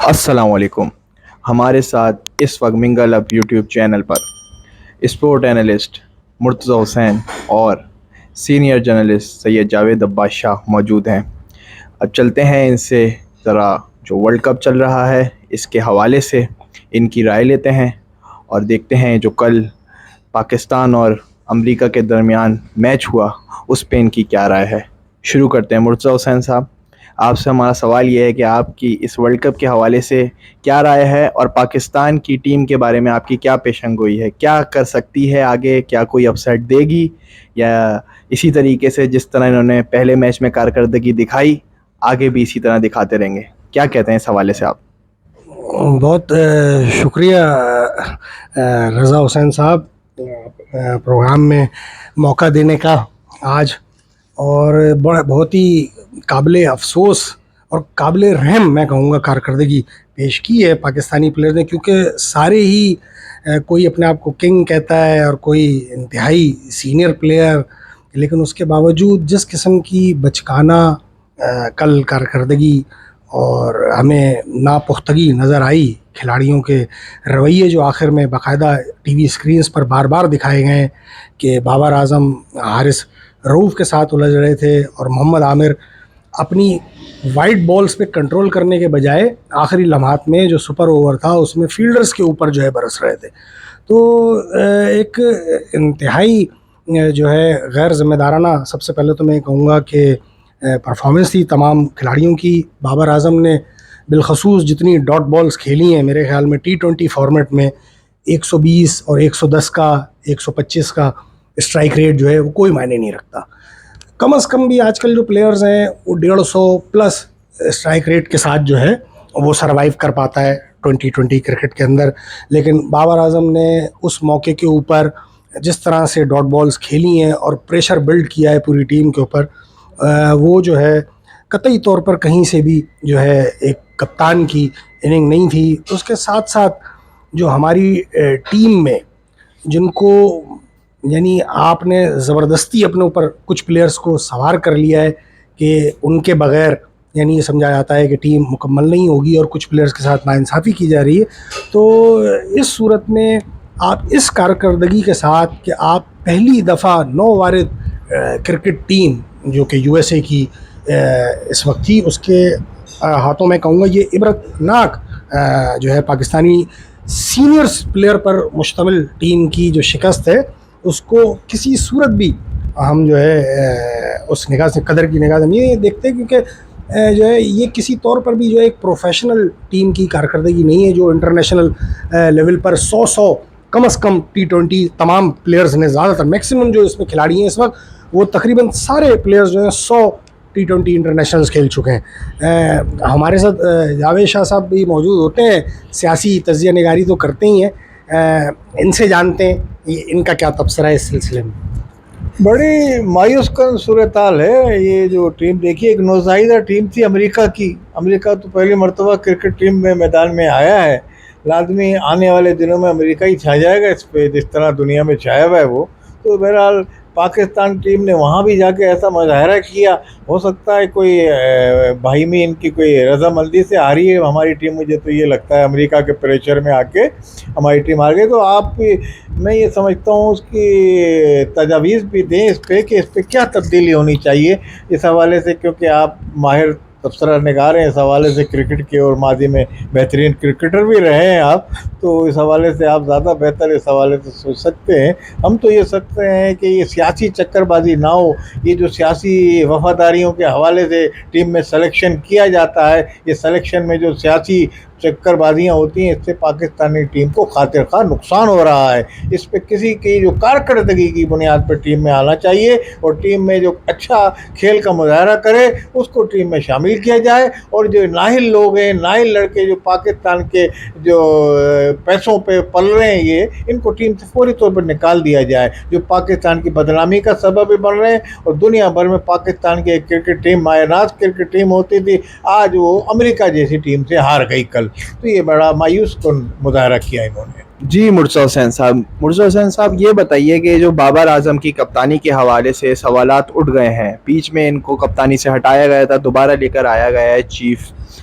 السلام علیکم. ہمارے ساتھ اس وقت منگل اپ یوٹیوب چینل پر اسپورٹ اینالسٹ مرتضی حسین اور سینئر جرنلسٹ سید جاوید عباس شاہ موجود ہیں. اب چلتے ہیں ان سے ذرا جو ورلڈ کپ چل رہا ہے اس کے حوالے سے ان کی رائے لیتے ہیں اور دیکھتے ہیں جو کل پاکستان اور امریکہ کے درمیان میچ ہوا اس پہ ان کی کیا رائے ہے. شروع کرتے ہیں. مرتضی حسین صاحب، آپ سے ہمارا سوال یہ ہے کہ آپ کی اس ورلڈ کپ کے حوالے سے کیا رائے ہے اور پاکستان کی ٹیم کے بارے میں آپ کی کیا پیشن گوئی ہے؟ کیا کر سکتی ہے آگے؟ کیا کوئی اپ سیٹ دے گی یا اسی طریقے سے جس طرح انہوں نے پہلے میچ میں کارکردگی دکھائی آگے بھی اسی طرح دکھاتے رہیں گے؟ کیا کہتے ہیں اس حوالے سے آپ؟ بہت شکریہ رضا حسین صاحب پروگرام میں موقع دینے کا آج. اور بہت ہی قابل افسوس اور قابل رحم میں کہوں گا کارکردگی پیش کی ہے پاکستانی پلیئر نے، کیونکہ سارے ہی کوئی اپنے آپ کو کنگ کہتا ہے اور کوئی انتہائی سینئر پلیئر، لیکن اس کے باوجود جس قسم کی بچکانہ کل کارکردگی اور ہمیں ناپختگی نظر آئی کھلاڑیوں کے رویے جو آخر میں باقاعدہ ٹی وی اسکرینز پر بار بار دکھائے گئے کہ بابر اعظم حارث رؤوف کے ساتھ الجھ رہے تھے اور محمد عامر اپنی وائٹ بالز پہ کنٹرول کرنے کے بجائے آخری لمحات میں جو سپر اوور تھا اس میں فیلڈرز کے اوپر جو ہے برس رہے تھے. تو ایک انتہائی جو ہے غیر ذمہ دارانہ، سب سے پہلے تو میں کہوں گا کہ پرفارمنس تھی تمام کھلاڑیوں کی. بابر اعظم نے بالخصوص جتنی ڈاٹ بالز کھیلی ہیں میرے خیال میں T20 فارمیٹ میں 120 اور 110 کا 125 کا اسٹرائک ریٹ جو ہے وہ کوئی معنی نہیں رکھتا. کم از کم بھی آج کل جو پلیئرز ہیں وہ 150 پلس اسٹرائک ریٹ کے ساتھ جو ہے وہ سروائیو کر پاتا ہے 2020 کرکٹ کے اندر. لیکن بابر اعظم نے اس موقع کے اوپر جس طرح سے ڈاٹ بالز کھیلی ہیں اور پریشر بلڈ کیا ہے پوری ٹیم کے اوپر، وہ جو ہے قطعی طور پر کہیں سے بھی جو ہے ایک کپتان کی اننگ نہیں تھی. اس کے ساتھ ساتھ جو ہماری ٹیم میں جن کو یعنی آپ نے زبردستی اپنے اوپر کچھ پلیئرز کو سوار کر لیا ہے کہ ان کے بغیر یعنی یہ سمجھا جاتا ہے کہ ٹیم مکمل نہیں ہوگی اور کچھ پلیئرز کے ساتھ ناانصافی کی جا رہی ہے. تو اس صورت میں آپ اس کارکردگی کے ساتھ کہ آپ پہلی دفعہ نو وارد کرکٹ ٹیم جو کہ USA کی اس وقت تھی اس کے ہاتھوں میں کہوں گا یہ عبرتناک جو ہے پاکستانی سینئرز پلیئر پر مشتمل ٹیم کی جو شکست ہے اس کو کسی صورت بھی ہم جو ہے اس نگاہ سے قدر کی نگاہ سے نہیں دیکھتے، کیونکہ جو ہے یہ کسی طور پر بھی جو ہے ایک پروفیشنل ٹیم کی کارکردگی نہیں ہے جو انٹرنیشنل لیول پر 100 کم از کم T20 تمام پلیئرز نے، زیادہ تر میکسیمم جو اس میں کھلاڑی ہیں اس وقت وہ تقریباً سارے پلیئرز جو ہیں 100 T20 انٹرنیشنلز کھیل چکے ہیں. ہمارے ساتھ جاوید شاہ صاحب بھی موجود ہوتے ہیں، سیاسی تجزیہ نگاری تو کرتے ہی ہیں، ان سے جانتے ہیں ان کا کیا تبصرہ ہے اس سلسلے میں. بڑی مایوس کن صورتحال ہے. یہ جو ٹیم دیکھیے ایک نوزائیدہ ٹیم تھی امریکہ کی. امریکہ تو پہلی مرتبہ کرکٹ ٹیم میں میدان میں آیا ہے. لازمی آنے والے دنوں میں امریکہ ہی چھا جائے گا اس پہ جس طرح دنیا میں چھایا ہوا ہے وہ. تو بہرحال پاکستان ٹیم نے وہاں بھی جا کے ایسا مظاہرہ کیا، ہو سکتا ہے کوئی باہمی ان کی کوئی رضامندی سے آ رہی ہے ہماری ٹیم. مجھے تو یہ لگتا ہے امریکہ کے پریشر میں آ کے ہماری ٹیم آ گئی. تو آپ میں یہ سمجھتا ہوں اس کی تجاویز بھی دیں اس پہ کہ اس پہ کیا تبدیلی ہونی چاہیے اس حوالے سے، کیونکہ آپ ماہر تبصرہ نگار ہیں اس حوالے سے کرکٹ کے اور ماضی میں بہترین کرکٹر بھی رہے ہیں آپ، تو اس حوالے سے آپ زیادہ بہتر اس حوالے سے سوچ سکتے ہیں. ہم تو یہ سکتے ہیں کہ یہ سیاسی چکر بازی نہ ہو. یہ جو سیاسی وفاداریوں کے حوالے سے ٹیم میں سلیکشن کیا جاتا ہے، یہ سلیکشن میں جو سیاسی چکر بازیاں ہوتی ہیں اس سے پاکستانی ٹیم کو خاطر خواہ نقصان ہو رہا ہے. اس پہ کسی کی جو کارکردگی کی بنیاد پر ٹیم میں آنا چاہیے اور ٹیم میں جو اچھا کھیل کا مظاہرہ کرے اس کو ٹیم میں شامل کیا جائے. اور جو نااہل لوگ ہیں، نااہل لڑکے جو پاکستان کے جو پیسوں پہ پل رہے ہیں ان کو ٹیم سے فوری طور پر نکال دیا جائے، جو پاکستان کی بدنامی کا سبب بھی بن رہے ہیں. اور دنیا بھر میں پاکستان کی ایک کرکٹ ٹیم مایہ ناز کرکٹ ٹیم ہوتی تھی، آج وہ امریکہ جیسی ٹیم سے ہار گئی کل. تو یہ بڑا مایوس کن مظاہرہ کیا انہوں نے. جی مرتضی حسین صاحب یہ بتائیے کہ جو بابر اعظم کی کپتانی کے حوالے سے سوالات اٹھ گئے ہیں، بیچ میں ان کو کپتانی سے ہٹایا گیا تھا، دوبارہ لے کر آیا گیا ہے چیف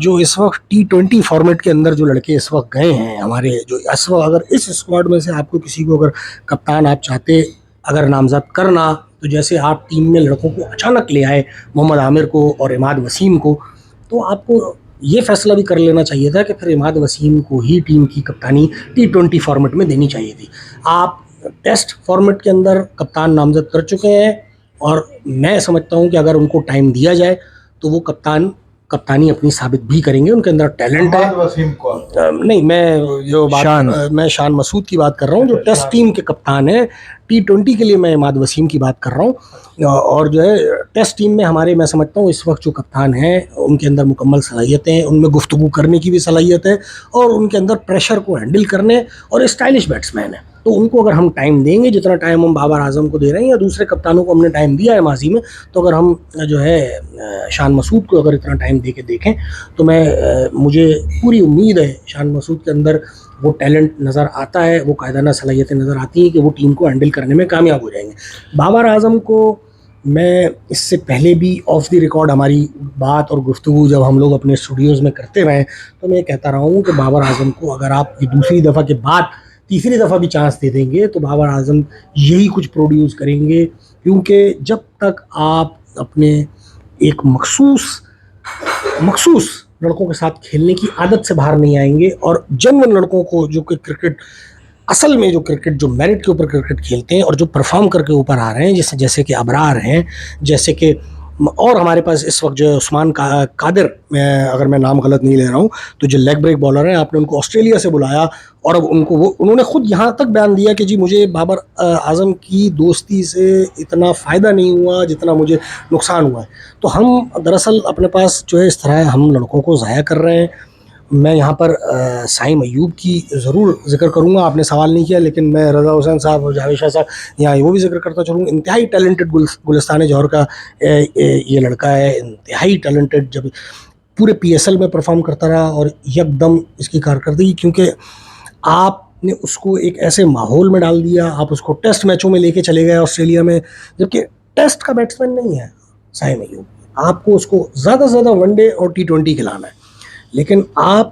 جو اس وقت T20 فارمیٹ کے اندر جو لڑکے اس وقت گئے ہیں ہمارے، جو اس وقت اگر اس اسکواڈ میں سے آپ کو کسی کو اگر کپتان آپ چاہتے اگر نامزد کرنا، تو جیسے آپ ٹیم میں لڑکوں کو اچانک لے آئے، محمد عامر کو اور عماد وسیم کو، تو آپ کو یہ فیصلہ بھی کر لینا چاہیے تھا کہ پھر عماد وسیم کو ہی ٹیم کی کپتانی T20 فارمیٹ میں دینی چاہیے تھی۔ آپ ٹیسٹ فارمیٹ کے اندر کپتان نامزد کر چکے ہیں، اور میں سمجھتا ہوں کہ اگر ان کو ٹائم دیا جائے تو وہ کپتانی اپنی ثابت بھی کریں گے، ان کے اندر ٹیلنٹ ہے۔ وسیم کو نہیں، میں شان مسعود کی بات کر رہا ہوں، جو ٹیسٹ ٹیم کے کپتان ہیں۔ T20 کے لیے میں عماد وسیم کی بات کر رہا ہوں، اور جو ہے ٹیسٹ ٹیم میں ہمارے، میں سمجھتا ہوں اس وقت جو کپتان ہیں ان کے اندر مکمل صلاحیتیں ہیں، ان میں گفتگو کرنے کی بھی صلاحیت ہے، اور ان کے اندر پریشر کو ہینڈل کرنے، اور اسٹائلش بیٹس مین ہیں، تو ان کو اگر ہم ٹائم دیں گے، جتنا ٹائم ہم بابر اعظم کو دے رہے ہیں یا دوسرے کپتانوں کو ہم نے ٹائم دیا ہے ماضی میں، تو اگر ہم جو ہے شان مسعود کو اگر اتنا ٹائم دے کے دیکھیں تو مجھے پوری امید ہے شان مسعود کے اندر وہ ٹیلنٹ نظر آتا ہے، وہ قائدانہ صلاحیتیں نظر آتی ہیں کہ وہ ٹیم کو ہینڈل کرنے میں کامیاب ہو جائیں گے۔ بابر اعظم کو میں اس سے پہلے بھی آف دی ریکارڈ ہماری بات اور گفتگو جب ہم لوگ اپنے اسٹوڈیوز میں کرتے رہے، تو میں کہتا رہا ہوں کہ بابر اعظم کو اگر آپ یہ دوسری دفعہ کے بعد تیسری دفعہ بھی چانس دے دیں گے تو بابر اعظم یہی کچھ پروڈیوس کریں گے، کیونکہ جب تک آپ اپنے ایک مخصوص لڑکوں کے ساتھ کھیلنے کی عادت سے باہر نہیں آئیں گے، اور جنون لڑکوں کو جو کہ کرکٹ اصل میں جو میرٹ کے اوپر کرکٹ کھیلتے ہیں اور جو پرفارم کر کے اوپر آ رہے ہیں، جیسے کہ ابرار ہیں، جیسے کہ، اور ہمارے پاس اس وقت جو ہے عثمان قادر، اگر میں نام غلط نہیں لے رہا ہوں، تو جو لیگ بریک بالر ہیں، آپ نے ان کو آسٹریلیا سے بلایا، اور اب انہوں نے خود یہاں تک بیان دیا کہ جی مجھے بابر اعظم کی دوستی سے اتنا فائدہ نہیں ہوا جتنا مجھے نقصان ہوا ہے۔ تو ہم دراصل اپنے پاس جو ہے اس طرح ہم لڑکوں کو ضائع کر رہے ہیں۔ میں یہاں پر سائم ایوب کی ضرور ذکر کروں گا، آپ نے سوال نہیں کیا، لیکن میں رضا حسین صاحب اور جاوید شاہ صاحب یہاں وہ بھی ذکر کرتا چلوں۔ انتہائی ٹیلنٹڈ گلستان جوہر کا یہ لڑکا ہے، انتہائی ٹیلنٹڈ، جب پورے PSL میں پرفارم کرتا رہا، اور یک دم اس کی کارکردگی، کیونکہ آپ نے اس کو ایک ایسے ماحول میں ڈال دیا، آپ اس کو ٹیسٹ میچوں میں لے کے چلے گئے آسٹریلیا میں، جبکہ ٹیسٹ کا بیٹسمین نہیں ہے سائم ایوب، آپ کو اس کو زیادہ سے زیادہ ون ڈے اور T20 کھلانا ہے، لیکن آپ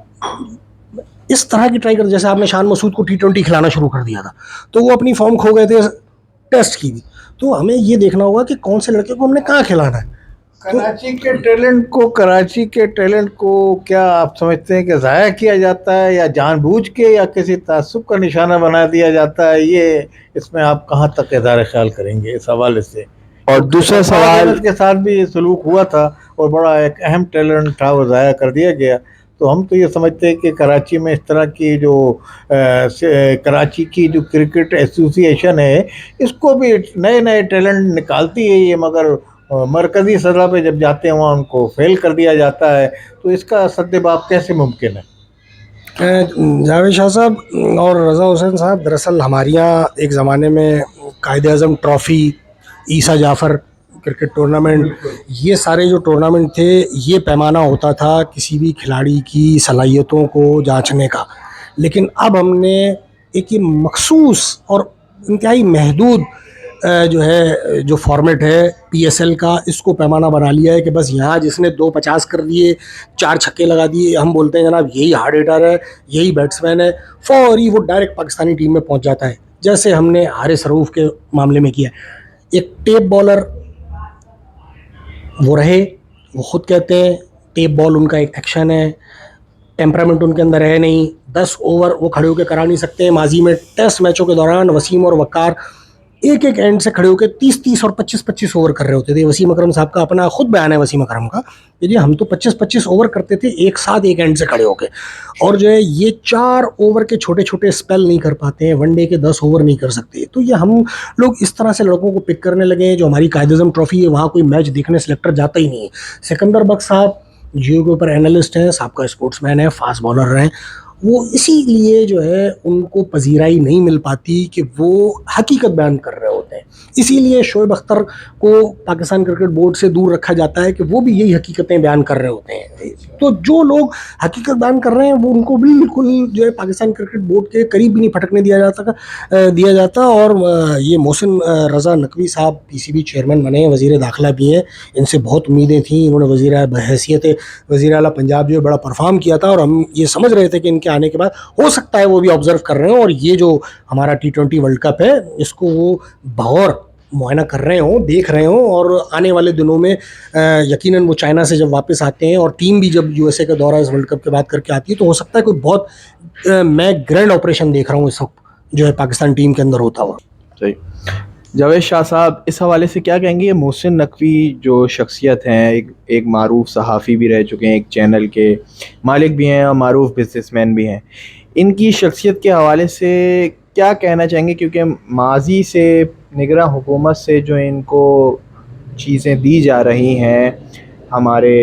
اس طرح کی ٹرائی کر، جیسے آپ نے شان مسعود کو T20 کھلانا شروع کر دیا تھا تو وہ اپنی فارم کھو گئے تھے ٹیسٹ کی بھی، تو ہمیں یہ دیکھنا ہوگا کہ کون سے لڑکے کو ہم نے کہاں کھلانا ہے۔ کراچی کے ٹیلنٹ کو کیا آپ سمجھتے ہیں کہ ضائع کیا جاتا ہے، یا جان بوجھ کے، یا کسی تعصب کا نشانہ بنا دیا جاتا ہے؟ یہ اس میں آپ کہاں تک اظہار خیال کریں گے اس حوالے سے؟ اور دوسرا سوال کے ساتھ بھی یہ سلوک ہوا تھا، اور بڑا ایک اہم ٹیلنٹ تھا، وہ ضائع کر دیا گیا۔ تو ہم تو یہ سمجھتے ہیں کہ کراچی میں اس طرح کی جو کراچی کی جو کرکٹ ایسوسی ایشن ہے، اس کو بھی نئے ٹیلنٹ نکالتی ہے یہ، مگر مرکزی سطح پہ جب جاتے ہیں وہاں ان کو فیل کر دیا جاتا ہے، تو اس کا سد باب کیسے ممکن ہے؟ جاوید شاہ صاحب اور رضا حسین صاحب، دراصل ہمارے یہاں ایک زمانے میں قائد اعظم ٹرافی، عیسیٰ جعفر کرکٹ ٹورنامنٹ، یہ سارے جو ٹورنامنٹ تھے، یہ پیمانہ ہوتا تھا کسی بھی کھلاڑی کی صلاحیتوں کو جانچنے کا، لیکن اب ہم نے ایک یہ مخصوص اور انتہائی محدود جو فارمیٹ ہے PSL کا، اس کو پیمانہ بنا لیا ہے کہ بس یہاں جس نے 250 کر دیے، 4 چھکے لگا دیے، ہم بولتے ہیں جناب یہی ہارڈ ہیٹر ہے، یہی بیٹسمین ہے، فوری وہ ڈائریکٹ پاکستانی ٹیم میں پہنچ جاتا ہے، جیسے ہم نے حارث رؤف کے معاملے میں کیا۔ ایک ٹیپ بالر وہ رہے، وہ خود کہتے ہیں ٹیپ بال ان کا ایک ایکشن ہے، ٹیمپرامنٹ ان کے اندر ہے نہیں، 10 اوور وہ کھڑے ہو کے کرا نہیں سکتے۔ ماضی میں ٹیسٹ میچوں کے دوران وسیم اور وقار ایک اینڈ سے کھڑے ہو کے 30 اور 25 اوور کر رہے ہوتے تھے۔ وسیم اکرم صاحب کا اپنا خود بیان ہے، وسیم اکرم کا، کہ جی ہم تو 25 اوور کرتے تھے ایک ساتھ ایک اینڈ سے کھڑے ہو کے، اور جو ہے یہ 4 اوور کے چھوٹے اسپیل نہیں کر پاتے ہیں، ون ڈے کے 10 اوور نہیں کر سکتے۔ تو یہ ہم لوگ اس طرح سے لڑکوں کو پک کرنے لگے ہیں۔ جو ہماری قائد اعظم ٹرافی ہے وہاں کوئی میچ دیکھنے سلیکٹر جاتا ہی نہیں ہے۔ سکندر بخش صاحب جیو کے اوپر اینالسٹ ہیں، سابقہ اسپورٹس مین ہیں، فاسٹ بالر ہیں، وہ اسی لیے جو ہے ان کو پذیرائی نہیں مل پاتی کہ وہ حقیقت بیان کر رہے ہوتے ہیں. اسی لیے شعیب اختر کو پاکستان کرکٹ بورڈ سے دور رکھا جاتا ہے کہ وہ بھی یہی حقیقتیں بیان کر رہے ہوتے ہیں. تو جو لوگ حقیقت بیان کر رہے ہیں وہ ان کو بالکل جو ہے پاکستان کرکٹ بورڈ کے قریب بھی نہیں پھٹکنے دیا جاتا. اور یہ محسن رضا نقوی صاحب پی سی بی چیئرمین بنے ہیں, وزیر داخلہ بھی ہیں, ان سے بہت امیدیں تھیں. انہوں نے بحیثیت وزیر اعلیٰ پنجاب جو ہے بڑا پرفارم کیا تھا, اور ہم یہ سمجھ رہے تھے کہ ان کے آنے کے بعد ہو سکتا ہے وہ بھی آبزرو کر رہے ہوں اور یہ جو ہمارا T20 ورلڈ کپ ہے اس کو وہ بغور معائنہ کر رہے ہوں, دیکھ رہے ہوں. اور آنے والے دنوں میں یقیناً وہ چائنا سے جب واپس آتے ہیں اور ٹیم بھی جب USA کا دورہ اس ورلڈ کپ کے بعد کر کے آتی ہے, تو ہو سکتا ہے کوئی بہت میں گرینڈ آپریشن دیکھ رہا ہوں اس وقت جو ہے پاکستان ٹیم کے اندر ہوتا ہوا. صحیح. جاوید شاہ صاحب, اس حوالے سے کیا کہیں گے؟ یہ محسن نقوی جو شخصیت ہیں, ایک معروف صحافی بھی رہ چکے ہیں, ایک چینل کے مالک بھی ہیں اور معروف بزنس مین بھی ہیں. ان کی شخصیت کے حوالے سے کیا کہنا چاہیں گے؟ کیونکہ ماضی سے نگراں حکومت سے جو ان کو چیزیں دی جا رہی ہیں ہمارے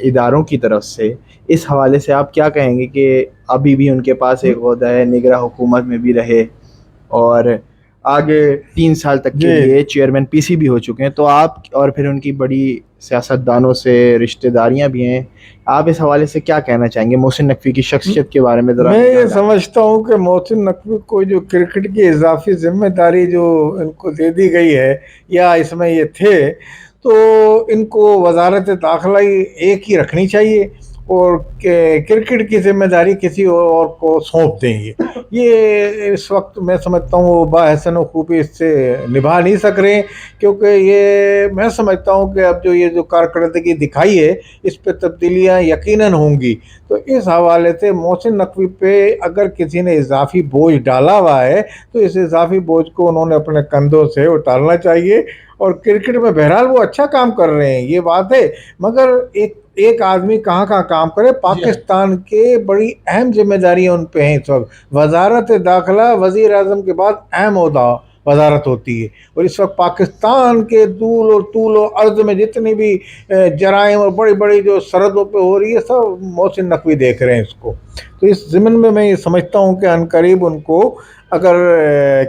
اداروں کی طرف سے, اس حوالے سے آپ کیا کہیں گے کہ ابھی بھی ان کے پاس ایک عہدہ ہے, نگراں حکومت میں بھی رہے اور آگے 3 سال تک کے لیے چیئرمین پی سی بھی ہو چکے ہیں, تو آپ اور پھر ان کی بڑی سیاستدانوں سے رشتہ داریاں بھی ہیں, آپ اس حوالے سے کیا کہنا چاہیں گے محسن نقوی کی شخصیت کے بارے میں؟ ذرا میں یہ سمجھتا ہوں کہ محسن نقوی کو جو کرکٹ کی اضافی ذمہ داری جو ان کو دے دی گئی ہے, یا اس میں یہ تھے, تو ان کو وزارت داخلہ ایک ہی رکھنی چاہیے اور کرکٹ کی ذمہ داری کسی اور کو سونپ دیں گے. یہ اس وقت میں سمجھتا ہوں وہ باحسن و خوبی اس سے نبھا نہیں سک رہے, کیونکہ یہ میں سمجھتا ہوں کہ اب جو یہ جو کارکردگی دکھائی ہے اس پہ تبدیلیاں یقیناً ہوں گی. تو اس حوالے سے محسن نقوی پہ اگر کسی نے اضافی بوجھ ڈالا ہوا ہے تو اس اضافی بوجھ کو انہوں نے اپنے کندھوں سے اتارنا چاہیے. اور کرکٹ میں بہرحال وہ اچھا کام کر رہے ہیں, یہ بات ہے, مگر ایک آدمی کہاں کام کرے. پاکستان کے بڑی اہم ذمہ داریاں ان پہ ہیں اس وقت. وزارت داخلہ وزیر اعظم کے بعد اہم عہدہ وزارت ہوتی ہے, اور اس وقت پاکستان کے طول و عرض میں جتنی بھی جرائم اور بڑی بڑی جو سرحدوں پہ ہو رہی ہے سب محسن نقوی دیکھ رہے ہیں اس کو. تو اس ضمن میں یہ سمجھتا ہوں کہ عنقریب ان کو اگر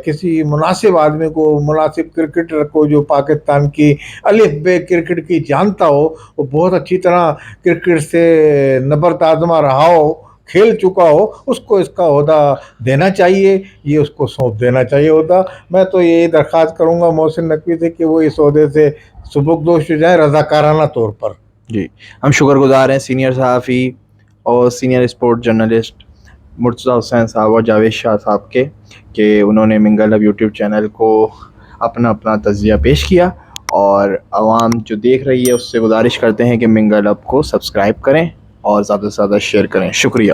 کسی مناسب آدمی کو, مناسب کرکٹر کو جو پاکستان کی الف بے کرکٹ کی جانتا ہو, وہ بہت اچھی طرح کرکٹ سے نبرد آزما رہا ہو, کھیل چکا ہو, اس کو اس کا عہدہ دینا چاہیے, یہ اس کو سونپ دینا چاہیے عہدہ. میں تو یہی درخواست کروں گا محسن نقوی سے کہ وہ اس عہدے سے سبکدوش ہو جائیں رضاکارانہ طور پر. جی, ہم شکر گزار ہیں سینئر صحافی اور سینئر اسپورٹ جرنلسٹ مرتضیٰ حسین صاحب اور جاوید شاہ صاحب کے, کہ انہوں نے منگل ہب یوٹیوب چینل کو اپنا تجزیہ پیش کیا, اور عوام جو دیکھ رہی ہے اس سے گزارش کرتے ہیں کہ منگل ہب کو سبسکرائب کریں اور زیادہ سے زیادہ شیئر کریں. شکریہ.